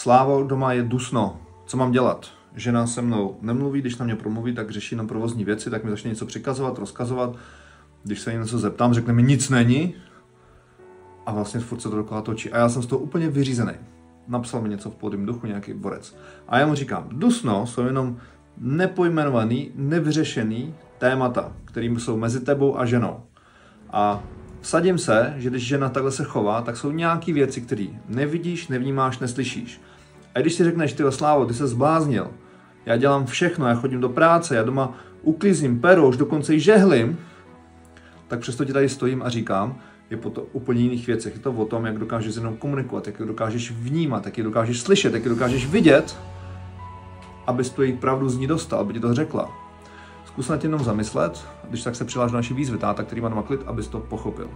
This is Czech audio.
Slávo, doma je dusno, co mám dělat? Žena se mnou nemluví, když na mě promluví, tak řeší jenom provozní věci, tak mi začne něco přikazovat, rozkazovat. Když se jí něco zeptám, řekne mi nic není a vlastně furt se to dokola točí. A já jsem z toho úplně vyřízený. Napsal mi něco v podým duchu, nějaký borec. A já mu říkám, dusno jsou jenom nepojmenovaný, nevyřešený témata, kterým jsou mezi tebou a ženou. A vsadím se, že když žena takhle se chová, tak jsou nějaké věci, které nevidíš, nevnímáš, neslyšíš. A když si řekneš, ty Slávo, ty se zbláznil, já dělám všechno, já chodím do práce, já doma uklízím, peru, už dokonce i žehlím, tak přesto ti tady stojím a říkám, je po to úplně jiných věcech. Je to o tom, jak dokážeš jenom komunikovat, jak je dokážeš vnímat, jak je dokážeš slyšet, jak je dokážeš vidět, abys tu její pravdu z ní dostal, aby ti to řekla. Zkus nad tím jenom zamyslet, když tak se přihláš do naší výzvy Táta, který má doma klid, abys to pochopil.